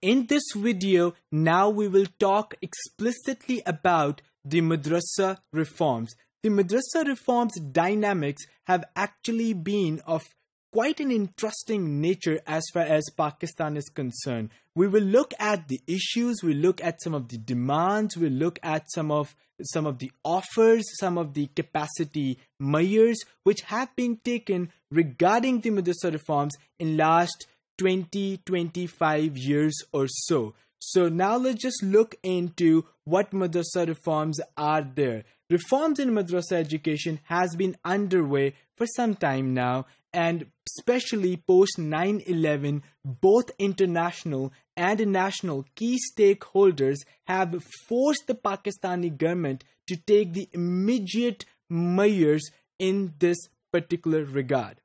In this video, now we will talk explicitly about the madrasa reforms. The madrasa reforms dynamics have actually been of quite an interesting nature as far as Pakistan is concerned. We will look at the issues, we'll look at some of the demands, we'll look at some of the offers, some of the capacity measures which have been taken regarding the madrasa reforms in last 20-25 years or so. So now let's just look into what madrasa reforms are there. Reforms in madrasa education has been underway for some time now, and especially post 9/11, both international and national key stakeholders have forced the Pakistani government to take the immediate measures in this particular regard.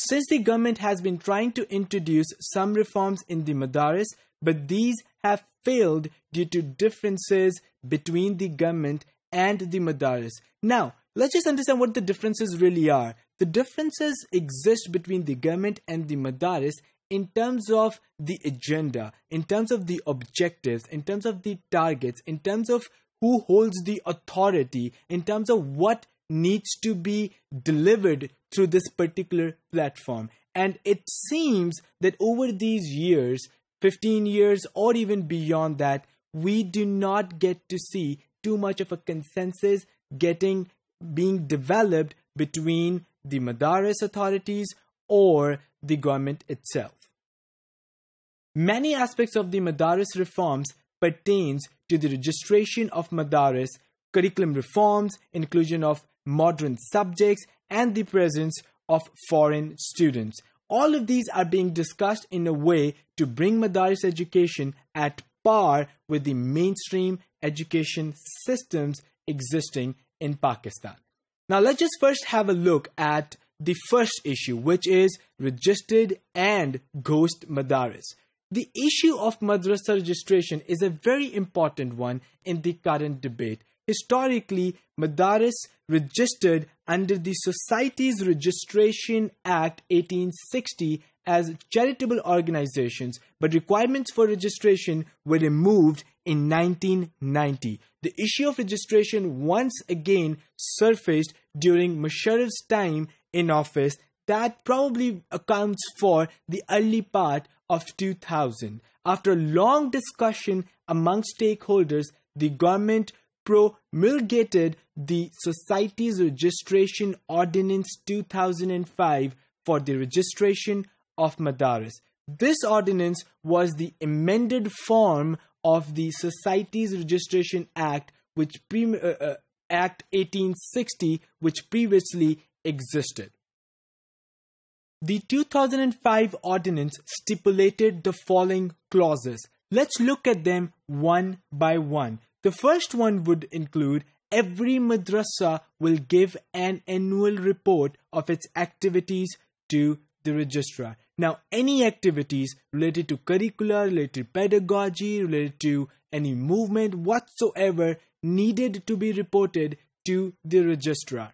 Since the government has been trying to introduce some reforms in the madaris, but these have failed due to differences between the government and the madaris. Now, let's just understand what the differences really are. The differences exist between the government and the madaris in terms of the agenda, in terms of the objectives, in terms of the targets, in terms of who holds the authority, in terms of what needs to be delivered through this particular platform. And it seems that over these years, 15 years or even beyond that, we do not get to see too much of a consensus being developed between the madaris authorities or the government itself. Many aspects of the madaris reforms pertains to the registration of madaris, curriculum reforms, inclusion of modern subjects, and the presence of foreign students. All of these are being discussed in a way to bring madaris education at par with the mainstream education systems existing in Pakistan. Now let's just first have a look at the first issue, which is registered and ghost madaris. The issue of madrasa registration is a very important one in the current debate. Historically, madaris registered under the Societies Registration Act 1860 as charitable organizations, but requirements for registration were removed in 1990. The issue of registration once again surfaced during Musharraf's time in office. That probably accounts for the early part of 2000. After a long discussion among stakeholders, the government promulgated the Societies Registration Ordinance 2005 for the registration of madaris. This ordinance was the amended form of the Societies Registration Act, Act 1860, which previously existed. The 2005 ordinance stipulated the following clauses. Let's look at them one by one. The first one would include every madrasa will give an annual report of its activities to the registrar. Now, any activities related to curricula, related to pedagogy, related to any movement whatsoever needed to be reported to the registrar.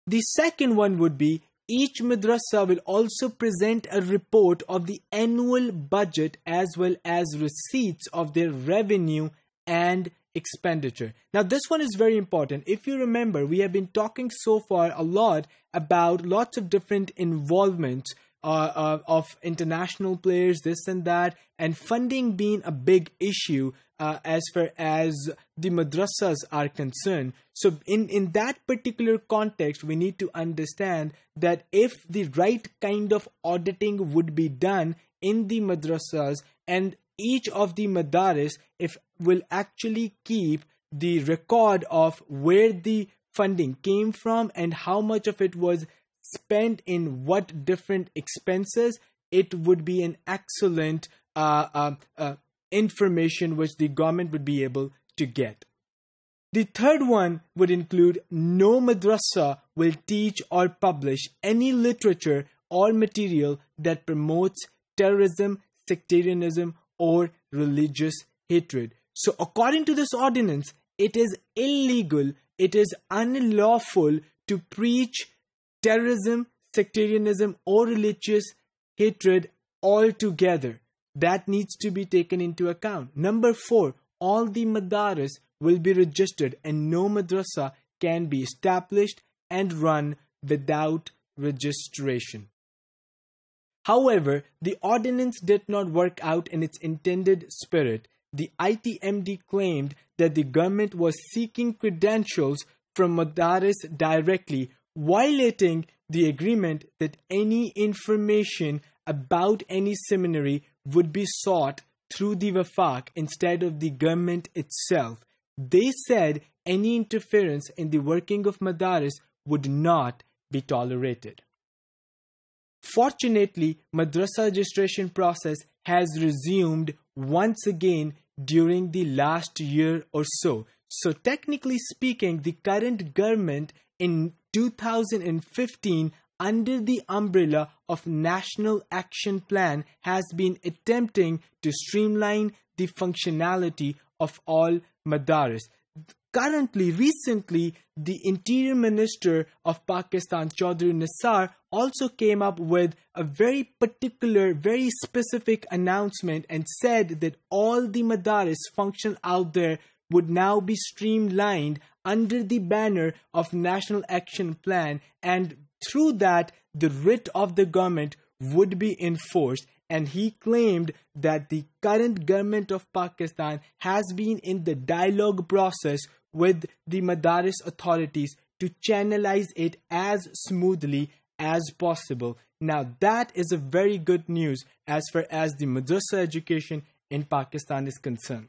The second one would be each madrasa will also present a report of the annual budget as well as receipts of their revenue and expenditure. Now, this one is very important. If you remember, we have been talking so far a lot about lots of different involvements of international players, this and that, and funding being a big issue as far as the madrasas are concerned. So in that particular context, we need to understand that if the right kind of auditing would be done in the madrasas, and each of the madaris will actually keep the record of where the funding came from and how much of it was spent in what different expenses, it would be an excellent information which the government would be able to get. The third one would include no madrasa will teach or publish any literature or material that promotes terrorism, sectarianism, or religious hatred. So according to this ordinance, it is illegal, it is unlawful to preach terrorism, sectarianism, or religious hatred altogether. that needs to be taken into account. Number 4, all the madaris will be registered and no madrasa can be established and run without registration. However, the ordinance did not work out in its intended spirit. The ITMD claimed that the government was seeking credentials from madaris directly, violating the agreement that any information about any seminary would be sought through the wafaq instead of the government itself. They said any interference in the working of madaris would not be tolerated. Fortunately, madrasa registration process has resumed once again during the last year or so. So technically speaking, the current government in 2015, under the umbrella of National Action Plan, has been attempting to streamline the functionality of all madaris. Recently, the Interior Minister of Pakistan, Chaudhry Nisar, also came up with a very particular, very specific announcement and said that all the madaris functional out there would now be streamlined under the banner of National Action Plan, and through that, the writ of the government would be enforced. And he claimed that the current government of Pakistan has been in the dialogue process with the madaris authorities to channelize it as smoothly as possible. Now that is a very good news as far as the madrasa education in Pakistan is concerned.